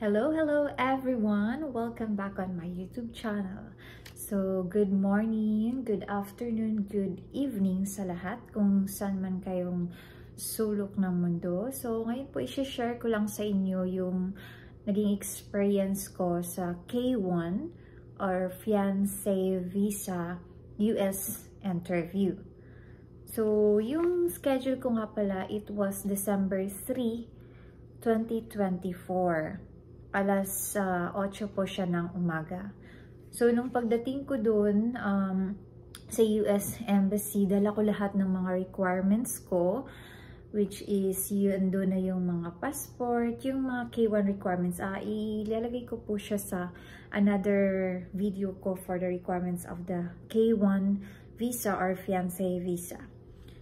Hello everyone! Welcome back on my YouTube channel. So, good morning, good afternoon, good evening sa lahat kung saan man kayong sulok ng mundo. So, ngayon po i-share ko lang sa inyo yung naging experience ko sa K1 or Fiancé Visa US interview. So, yung schedule ko nga pala, it was December 3, 2024. Alas 8 po siya ng umaga. So, nung pagdating ko dun sa US Embassy, dala ko lahat ng mga requirements ko, which is yun doon na yung mga passport, yung mga K1 requirements. Ilalagay ko po siya sa another video ko for the requirements of the K1 visa or fiancé visa.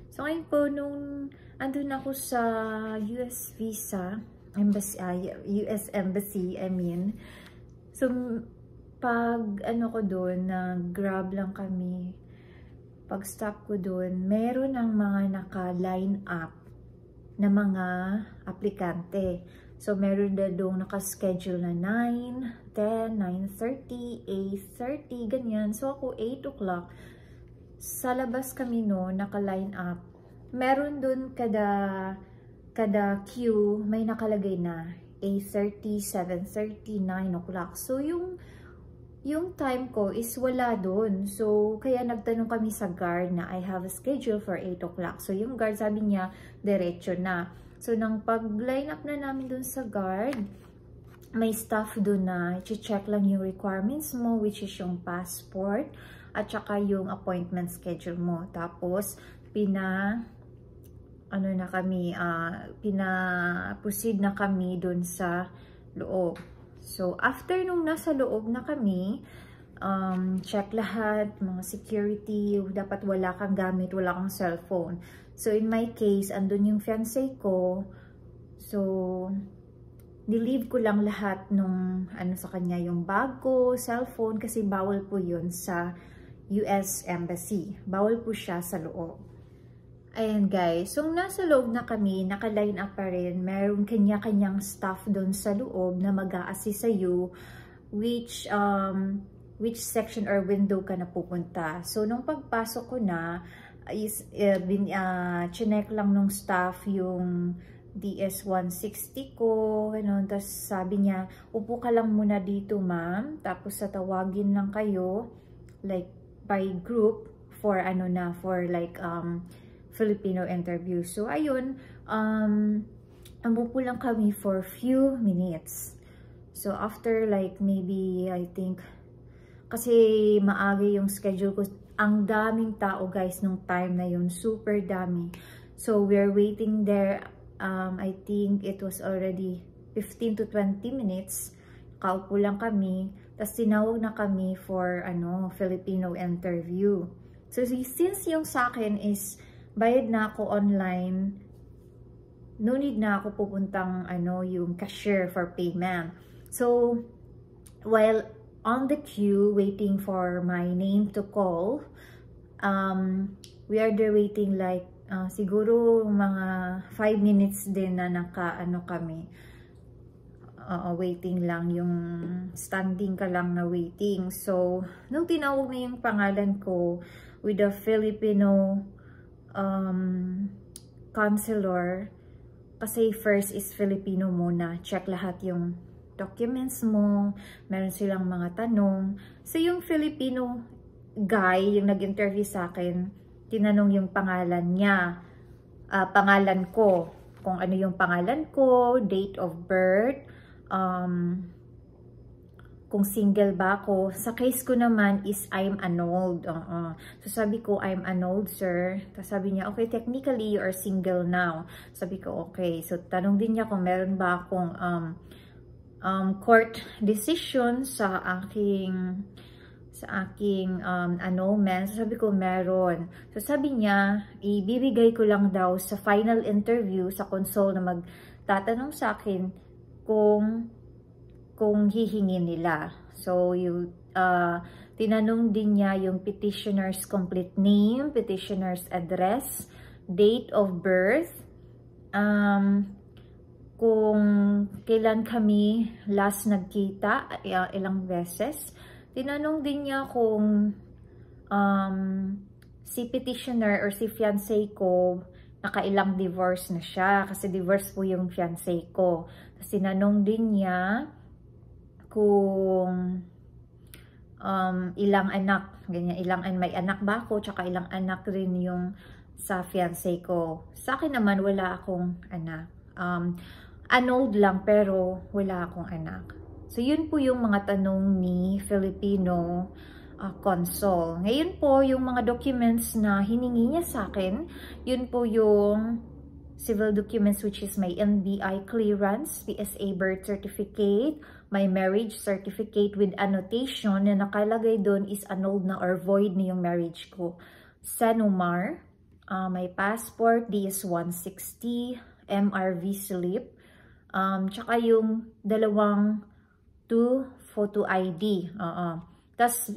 So, ngayon po, nung andun ako sa US Embassy, I mean. So, pag ko doon, nag-grab lang kami. Pag stop ko doon, meron ng mga naka-line up na mga aplikante. So, meron na doon naka-schedule na 9, 10, 9:30, 8:30, ganyan. So, ako 8 o'clock. Sa labas kami noon, naka-line up. Meron doon kada queue, may nakalagay na 8:30, 7:30, 9 o'clock. So, yung time ko is wala doon. So, kaya nagtanong kami sa guard na I have a schedule for 8 o'clock. So, yung guard sabi niya, diretso na. So, nang pag-line up na namin doon sa guard, may staff doon na i-check lang yung requirements mo, which is yung passport, at saka yung appointment schedule mo. Tapos, pina-proceed na kami dun sa loob. So, after nung nasa loob na kami, check lahat, mga security, dapat wala kang gamit, wala kang cellphone. So, in my case, andun yung fiancé ko. So, nilive ko lang lahat nung sa kanya, yung bag ko, cellphone, kasi bawal po yun sa US Embassy. Bawal po siya sa loob. Ayan guys, so nasa loob na kami, naka-line up pa rin, meron kanya-kanyang staff doon sa loob na mag-a-assist sa'yo which section or window ka na pupunta. So, nung pagpasok ko na, chinek lang nung staff yung DS-160 ko, tapos sabi niya, upo ka lang muna dito ma'am, tapos tatawagin lang kayo, like by group, for Filipino interview. So, ayun, umupo lang kami for few minutes. So, after like maybe, I think, kasi maaga yung schedule ko. Ang daming tao guys nung time na yun. Super dami. So, we're waiting there. I think it was already 15 to 20 minutes. Kaupo lang kami. Tapos, tinawag na kami for, Filipino interview. So, since yung sa akin is bayad na ako online, no need na ako pupuntang yung cashier for payment. So, while on the queue, waiting for my name to call, we are there waiting like, siguro mga 5 minutes din na kami. Waiting lang, yung standing ka lang na waiting. So, nung tinawag na yung pangalan ko with the Filipino counselor, kasi first is Filipino muna, check lahat yung documents mo, meron silang mga tanong. So yung Filipino guy, yung nag-interview sa akin, tinanong yung pangalan niya, pangalan ko, kung ano yung pangalan ko, date of birth, kung single ba ako. Sa case ko naman is I'm annulled. So sabi ko, I'm annulled, sir. Tapos sabi niya, okay, technically you are single now. Sabi ko, okay. So tanong din niya kung meron ba akong court decision sa aking annulment. So sabi ko, meron. So sabi niya, ibibigay ko lang daw sa final interview sa console na magtatanong sa akin kung hihingin nila. So, tinanong din niya yung petitioner's complete name, petitioner's address, date of birth, kung kailan kami last nagkita, ilang beses. Tinanong din niya kung si petitioner or si fiancé ko, nakailang divorce na siya. Kasi divorce po yung fiancé ko. Tapos tinanong din niya kung ilang anak, ganyan, may anak ba ako, tsaka ilang anak rin yung sa fiancé ko. Sa akin naman, wala akong anak. Annulled lang, pero wala akong anak. So, yun po yung mga tanong ni Filipino consul. Ngayon po, yung mga documents na hiningi niya sa akin, yun po yung civil documents, which is my NBI clearance, PSA birth certificate, my marriage certificate with annotation na nakalagay doon is annulled na or void na yung marriage ko. Sanumar, my passport, DS-160, MRV slip, tsaka yung dalawang 2 photo ID. Tapos,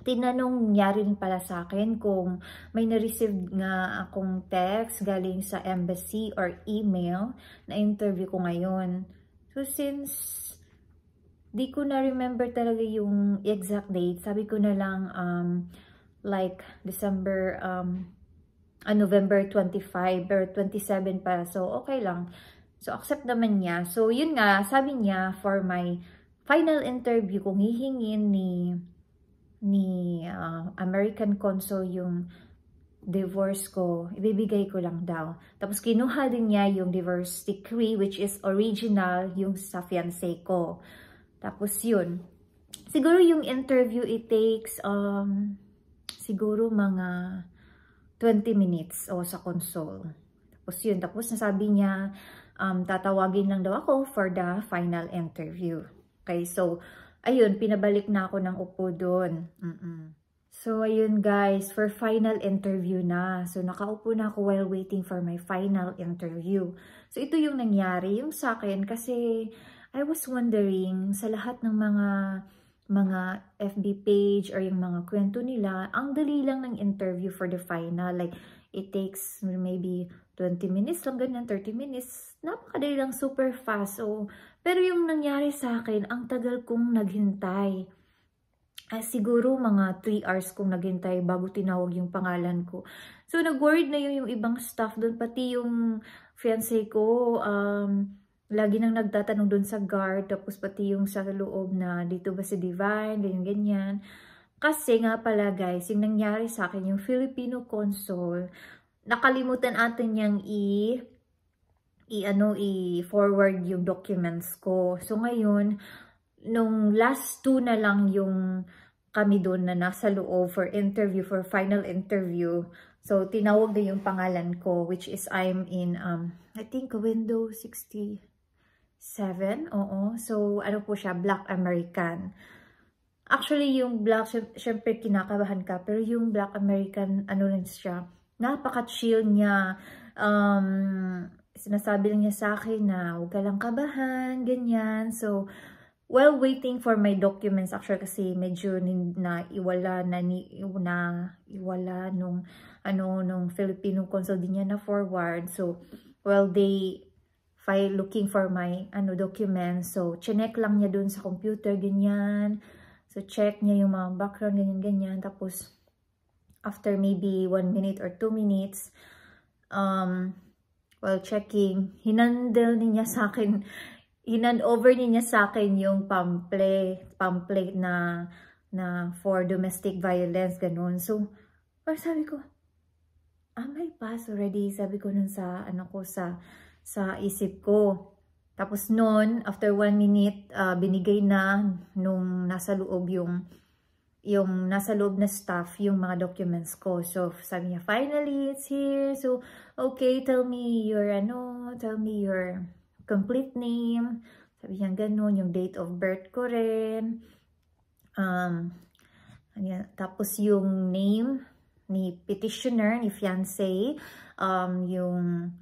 tinanong niya rin pala sa akin kung may na-receive nga akong text galing sa embassy or email na interview ko ngayon. So, since di ko na remember talaga yung exact date, sabi ko na lang like November 25 or 27 pa. So, okay lang. So, accept naman niya. So, yun nga, sabi niya for my final interview kung hihingin ni American consul yung divorce ko, ibibigay ko lang daw. Tapos kinuha din niya yung divorce decree which is original yung sa fiancé ko. Tapos yun. Siguro yung interview it takes siguro mga 20 minutes o sa consul. Tapos yun. Tapos nasabi niya tatawagin lang daw ako for the final interview. Okay, so ayun, pinabalik na ako ng upo doon. So, ayun guys, for final interview na. So, nakaupo na ako while waiting for my final interview. So, ito yung nangyari yung sa akin kasi I was wondering sa lahat ng mga FB page or yung mga kwento nila, ang dali lang ng interview for the final. Like, it takes maybe 20 minutes lang, ganyan, 30 minutes. Napakadali lang, super fast. So, pero yung nangyari sa akin, ang tagal kong naghintay. Siguro mga 3 hours kong naghintay bago tinawag yung pangalan ko. So, nag-worried na yung ibang staff doon. Pati yung fiancé ko, lagi nang nagtatanong doon sa guard. Tapos pati yung sa loob na dito ba si Divine, ganyan-ganyan. Kasi nga pala guys, yung nangyari sa akin, yung Filipino consul, nakalimutan atin niyang i-forward yung documents ko. So, ngayon, nung last 2 na lang yung kami doon na nasa loob for interview, for final interview. So, tinawag na yung pangalan ko, which is I'm in, I think, window 67. Oo. So, ano po siya, Black American. Actually, yung Black, syempre kinakabahan ka, pero yung Black American, ano rin siya, napaka-chill niya. Sinasabi lang niya sa akin na huwag ka lang kabahan, ganyan. So, while waiting for my documents, actually kasi medyo iwala nung Filipino consul din niya na forward. So, while they looking for my documents, so chinek lang niya dun sa computer, ganyan. So, check niya yung mga background, ganyan. Tapos, after maybe 1 minute or 2 minutes, while checking, hinandle niya sa akin, in-over niya sa akin yung pamphlet na for domestic violence, ganun. So, parang sabi ko, may pass already, sabi ko nun sa, sa isip ko. Tapos nun, after 1 minute, binigay na nung nasa loob yung nasa loob na staff, yung mga documents ko. So, sabi niya, finally, it's here. So, okay, tell me your complete name. Sabi niya ganun, yung date of birth ko rin. Tapos yung name ni petitioner, ni fiancé, yung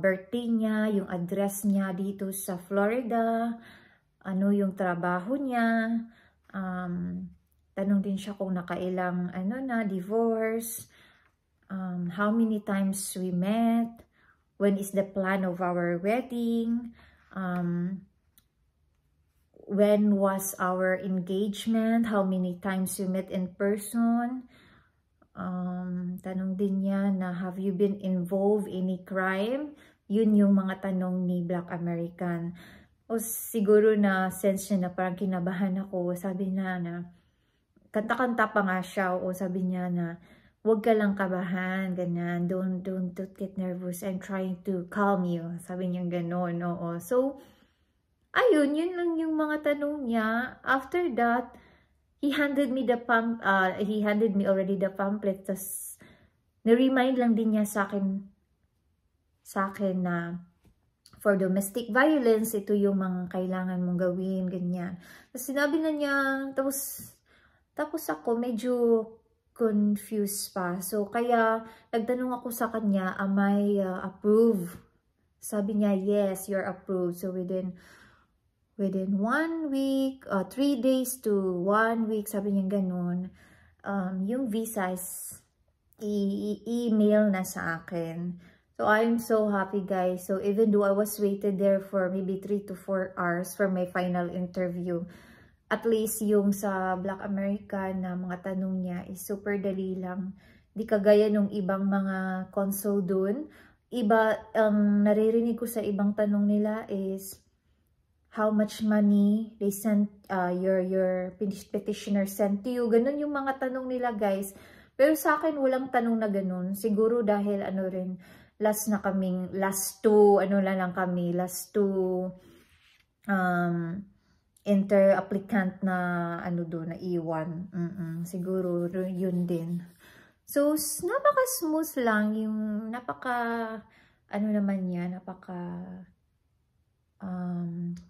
birthday niya, yung address niya dito sa Florida, yung trabaho niya, tanong din siya kung nakailang divorce, how many times we met, when is the plan of our wedding, when was our engagement, how many times you met in person. Tanong din niya na have you been involved in any crime? Yun yung mga tanong ni Black American. O siguro na sense niya na parang kinabahan ako. Sabi na kanta-kanta pa nga siya. O sabi niya na huwag ka lang kabahan, ganyan. Don't get nervous. I'm trying to calm you. Sabi niya gano'n. Oo. So, ayun, yun lang yung mga tanong niya. After that, he handed me already the pamphlet. Tas, na-remind lang din niya sa akin na for domestic violence, ito yung mga kailangan mong gawin, ganyan. Tapos sinabi na niya, tapos ako medyo confused pa. So, kaya nagtanong ako sa kanya, am I approved? Sabi niya, yes, you're approved. So, within 1 week, 3 days to 1 week, sabi niya ganun, yung visa is i-email na sa akin. So, I'm so happy, guys. So, even though I was waited there for maybe 3 to 4 hours for my final interview, at least yung sa Black American na mga tanong niya is super dali lang. Di kagaya nung ibang mga consul dun. Naririnig ko sa ibang tanong nila is how much money they sent, your petitioner sent to you. Ganun yung mga tanong nila, guys. Pero sa akin, walang tanong na ganun. Siguro dahil last two inter-applicant na na iwan. Siguro yun din. So, napaka-smooth lang yung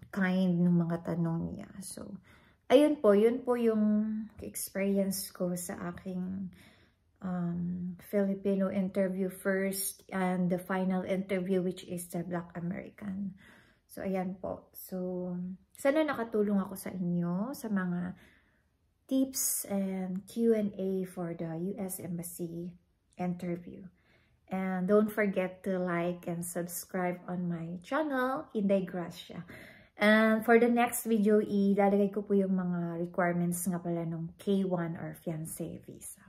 kind ng mga tanong niya. So, ayun po, yun po yung experience ko sa aking Filipino interview first and the final interview, which is the Black American. So, ayan po. So, sana nakatulong ako sa inyo sa mga tips and Q&A for the US Embassy interview. And don't forget to like and subscribe on my channel, Inday Gracia. And for the next video, ilalagay ko po yung mga requirements nga pala ng K1 or fiancé visa.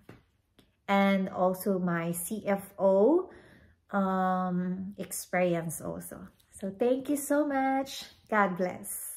And also my CFO experience also. So thank you so much. God bless.